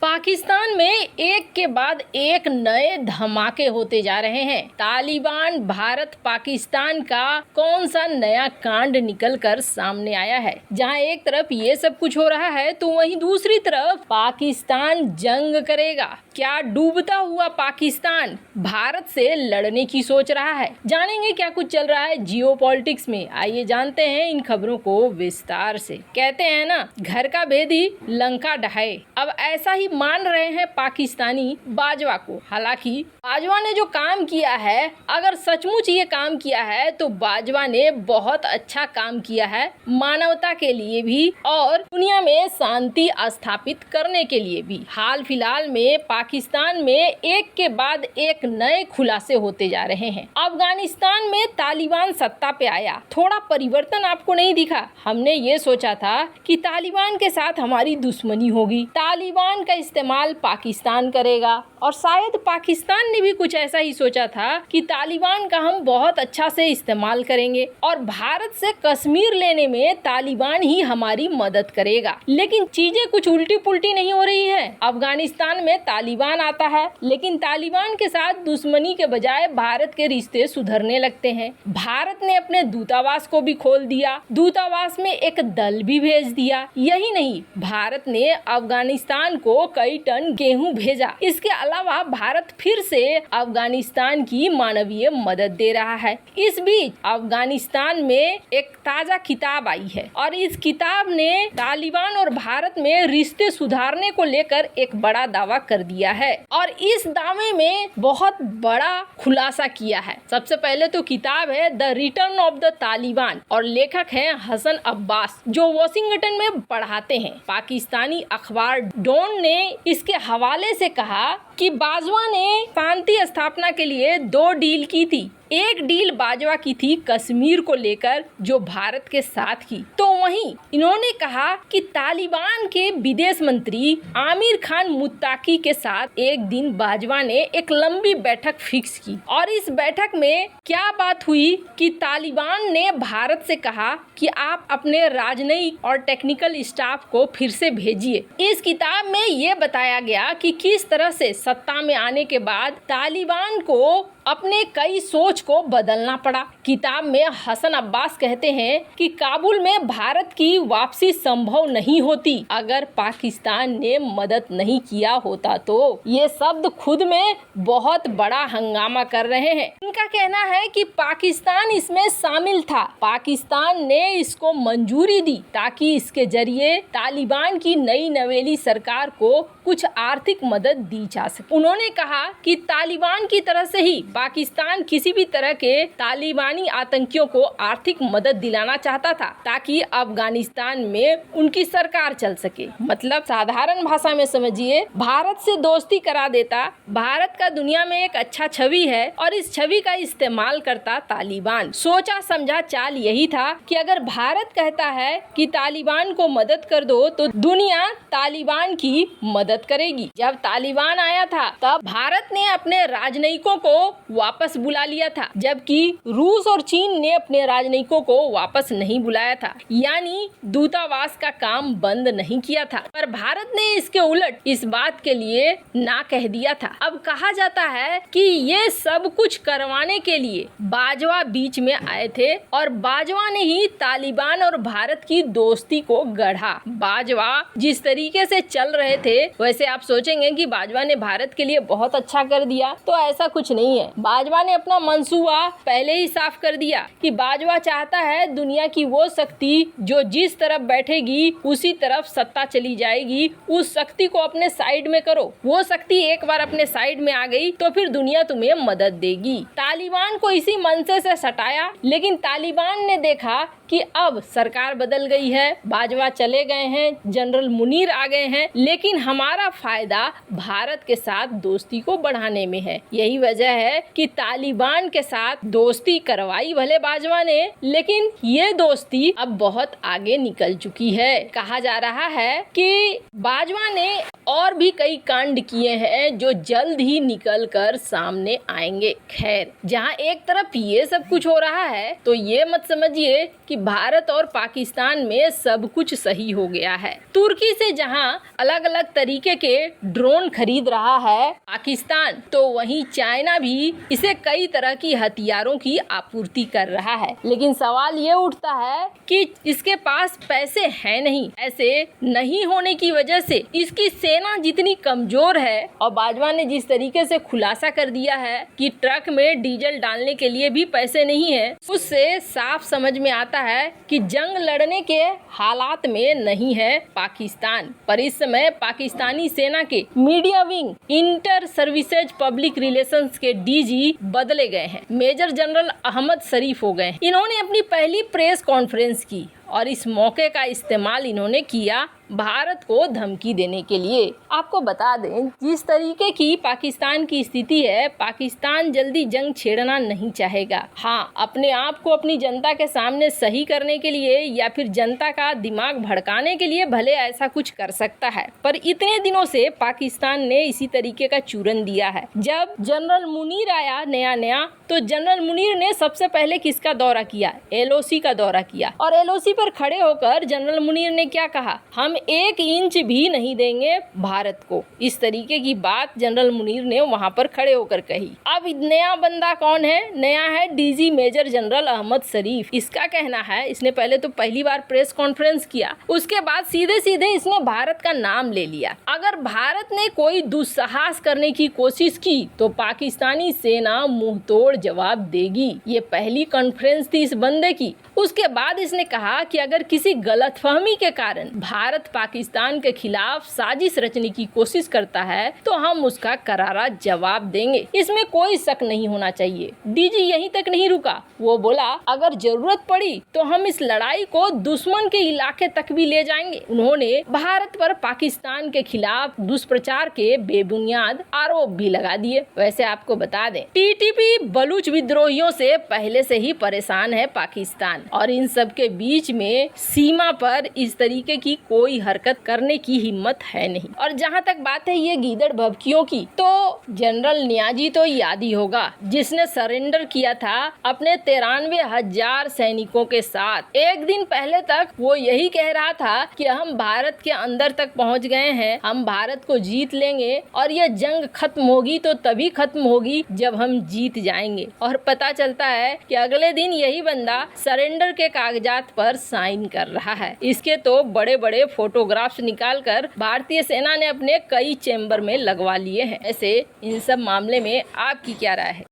पाकिस्तान में एक के बाद एक नए धमाके होते जा रहे हैं। तालिबान भारत पाकिस्तान का कौन सा नया कांड निकल कर सामने आया है। जहां एक तरफ ये सब कुछ हो रहा है तो वहीं दूसरी तरफ पाकिस्तान जंग करेगा। क्या डूबता हुआ पाकिस्तान भारत से लड़ने की सोच रहा है? जानेंगे क्या कुछ चल रहा है जियोपॉलिटिक्स में। आइए जानते हैं इन खबरों को विस्तार से। कहते हैं ना, घर का भेदी लंका ढहाए। अब ऐसा ही मान रहे हैं पाकिस्तानी बाजवा को। हालांकि बाजवा ने जो काम किया है, अगर सचमुच ये काम किया है तो बाजवा ने बहुत अच्छा काम किया है, मानवता के लिए भी और दुनिया में शांति स्थापित करने के लिए भी। हाल फिलहाल में पाकिस्तान में एक के बाद एक नए खुलासे होते जा रहे हैं। अफगानिस्तान में तालिबान सत्ता पे आया, थोड़ा परिवर्तन आपको नहीं दिखा? हमने ये सोचा था कि तालिबान के साथ हमारी दुश्मनी होगी, तालिबान का इस्तेमाल पाकिस्तान करेगा, और शायद पाकिस्तान ने भी कुछ ऐसा ही सोचा था कि तालिबान का हम बहुत अच्छा से इस्तेमाल करेंगे और भारत से कश्मीर लेने में तालिबान ही हमारी मदद करेगा। लेकिन चीजें कुछ उल्टी पुल्टी नहीं हो रही है। अफगानिस्तान में तालिबान आता है, लेकिन तालिबान के साथ दुश्मनी के बजाय भारत के रिश्ते सुधरने लगते हैं। भारत ने अपने दूतावास को भी खोल दिया, दूतावास में एक दल भी भेज दिया। यही नहीं, भारत ने अफगानिस्तान को कई टन गेहूं भेजा। इसके अलावा भारत फिर से अफगानिस्तान की मानवीय मदद दे रहा है। इस बीच अफगानिस्तान में एक ताजा किताब आई है और इस किताब ने तालिबान और भारत में रिश्ते सुधारने को लेकर एक बड़ा दावा कर दिया है और इस दावे में बहुत बड़ा खुलासा किया है। सबसे पहले तो किताब है the return of the Taliban और लेखक है हसन अब्बास, जो वॉशिंगटन में पढ़ाते हैं। पाकिस्तानी अखबार डॉन ने इसके हवाले से कहा कि बाजवा ने शांति स्थापना के लिए 2 डील की थी। एक डील बाजवा की थी कश्मीर को लेकर, जो भारत के साथ की। तो वहीं इन्होंने कहा कि तालिबान के विदेश मंत्री आमिर खान मुत्ताकी के साथ एक दिन बाजवा ने एक लंबी बैठक फिक्स की और इस बैठक में क्या बात हुई कि तालिबान ने भारत से कहा कि आप अपने राजनयिक और टेक्निकल स्टाफ को फिर से भेजिए। इस किताब में ये बताया गया कि किस तरह से सत्ता में आने के बाद तालिबान को अपने कई सोच को बदलना पड़ा। किताब में हसन अब्बास कहते हैं कि काबुल में भारत की वापसी संभव नहीं होती अगर पाकिस्तान ने मदद नहीं किया होता। तो ये शब्द खुद में बहुत बड़ा हंगामा कर रहे हैं। इनका कहना है कि पाकिस्तान इसमें शामिल था, पाकिस्तान ने इसको मंजूरी दी ताकि इसके जरिए तालिबान की नई नवेली सरकार को कुछ आर्थिक मदद दी जा सके। उन्होंने कहा कि तालिबान की तरह से ही पाकिस्तान किसी भी तरह के तालिबानी आतंकियों को आर्थिक मदद दिलाना चाहता था ताकि अफगानिस्तान में उनकी सरकार चल सके। मतलब साधारण भाषा में समझिए, भारत से दोस्ती करा देता। भारत का दुनिया में एक अच्छा छवि है और इस छवि का इस्तेमाल करता तालिबान। सोचा समझा चाल यही था कि अगर भारत कहता है कि तालिबान को मदद कर दो तो दुनिया तालिबान की मदद करेगी। जब तालिबान आया था तब भारत ने अपने राजनयिकों को वापस बुला लिया था, जबकि रूस और चीन ने अपने राजनयिकों को वापस नहीं बुलाया था, यानी दूतावास का काम बंद नहीं किया था। पर भारत ने इसके उलट इस बात के लिए ना कह दिया था। अब कहा जाता है कि ये सब कुछ करवाने के लिए बाजवा बीच में आए थे और बाजवा ने ही तालिबान और भारत की दोस्ती को गढ़ा। बाजवा जिस तरीके से चल रहे थे, वैसे आप सोचेंगे कि बाजवा ने भारत के लिए बहुत अच्छा कर दिया, तो ऐसा कुछ नहीं है। बाजवा ने अपना मंसूबा पहले ही साफ कर दिया कि बाजवा चाहता है दुनिया की वो शक्ति जो जिस तरफ बैठेगी उसी तरफ सत्ता चली जाएगी, उस शक्ति को अपने साइड में करो। वो शक्ति एक बार अपने साइड में आ गई तो फिर दुनिया तुम्हें मदद देगी। तालिबान को इसी मनसे से सटाया, लेकिन तालिबान ने देखा कि अब सरकार बदल गई है, बाजवा चले गए हैं, जनरल मुनीर आ गए हैं, लेकिन हमारा फायदा भारत के साथ दोस्ती को बढ़ाने में है। यही वजह है कि तालिबान के साथ दोस्ती करवाई भले बाजवा ने, लेकिन ये दोस्ती अब बहुत आगे निकल चुकी है। कहा जा रहा है कि बाजवा ने और भी कई कांड किए हैं जो जल्द ही निकल कर सामने आएंगे। खैर, जहां एक तरफ ये सब कुछ हो रहा है तो ये मत समझिए कि भारत और पाकिस्तान में सब कुछ सही हो गया है। तुर्की से जहां अलग अलग तरीके के ड्रोन खरीद रहा है पाकिस्तान, तो वहीं चाइना भी इसे कई तरह की हथियारों की आपूर्ति कर रहा है। लेकिन सवाल ये उठता है कि इसके पास पैसे हैं नहीं। ऐसे नहीं होने की वजह से इसकी सेना जितनी कमजोर है, और बाजवा ने जिस तरीके से खुलासा कर दिया है कि ट्रक में डीजल डालने के लिए भी पैसे नहीं है, उससे साफ समझ में आता है कि जंग लड़ने के हालात में नहीं है पाकिस्तान। पर इस समय पाकिस्तानी सेना के media wing inter services public relations के डीजी बदले गए हैं। मेजर जनरल अहमद शरीफ हो गए हैं। इन्होंने अपनी पहली प्रेस कॉन्फ्रेंस की और इस मौके का इस्तेमाल इन्होंने किया भारत को धमकी देने के लिए। आपको बता दें, जिस तरीके की पाकिस्तान की स्थिति है, पाकिस्तान जल्दी जंग छेड़ना नहीं चाहेगा। हाँ, अपने आप को अपनी जनता के सामने सही करने के लिए या फिर जनता का दिमाग भड़काने के लिए भले ऐसा कुछ कर सकता है, पर इतने दिनों से पाकिस्तान ने इसी तरीके का चूरन दिया है। जब जनरल मुनीर आया नया, तो जनरल मुनीर ने सबसे पहले किसका दौरा किया? LOC का दौरा किया। और LOC पर खड़े होकर जनरल मुनीर ने क्या कहा? हम 1 इंच भी नहीं देंगे भारत को। इस तरीके की बात जनरल मुनीर ने वहां पर खड़े होकर कही। अब नया बंदा कौन है? नया है DG मेजर जनरल अहमद शरीफ। इसका कहना है, इसने पहले तो पहली बार प्रेस कॉन्फ्रेंस किया, उसके बाद सीधे इसने भारत का नाम ले लिया। अगर भारत ने कोई दुस्साहस करने की कोशिश की तो पाकिस्तानी सेना मुंह तोड़ जवाब देगी। ये पहली कॉन्फ्रेंस थी इस बंदे की। उसके बाद इसने कहा कि अगर किसी गलतफहमी के कारण भारत पाकिस्तान के खिलाफ साजिश रचने की कोशिश करता है तो हम उसका करारा जवाब देंगे। इसमें कोई शक नहीं होना चाहिए। डीजी यहीं तक नहीं रुका, वो बोला अगर जरूरत पड़ी तो हम इस लड़ाई को दुश्मन के इलाके तक भी ले जाएंगे। उन्होंने भारत पर पाकिस्तान के खिलाफ दुष्प्रचार के बेबुनियाद आरोप भी लगा दिए। वैसे आपको बता दें, TTP बलूच विद्रोहियों से पहले से ही परेशान है पाकिस्तान, और इन सब के बीच में सीमा पर इस तरीके की कोई हरकत करने की हिम्मत है नहीं। और जहां तक बात है ये गीदड़ भभकियों की, तो जनरल नियाजी तो याद ही होगा, जिसने सरेंडर किया था अपने 93,000 सैनिकों के साथ। एक दिन पहले तक वो यही कह रहा था कि हम भारत के अंदर तक पहुंच गए हैं, हम भारत को जीत लेंगे और ये जंग खत्म होगी तो तभी खत्म होगी जब हम जीत जाएंगे। और पता चलता है कि अगले दिन यही बंदा सरेंडर के कागजात पर साइन कर रहा है। इसके तो बड़े बड़े फोटोग्राफ्स निकालकर भारतीय सेना ने अपने कई चैम्बर में लगवा लिए हैं। ऐसे इन सब मामले में आपकी क्या राय है?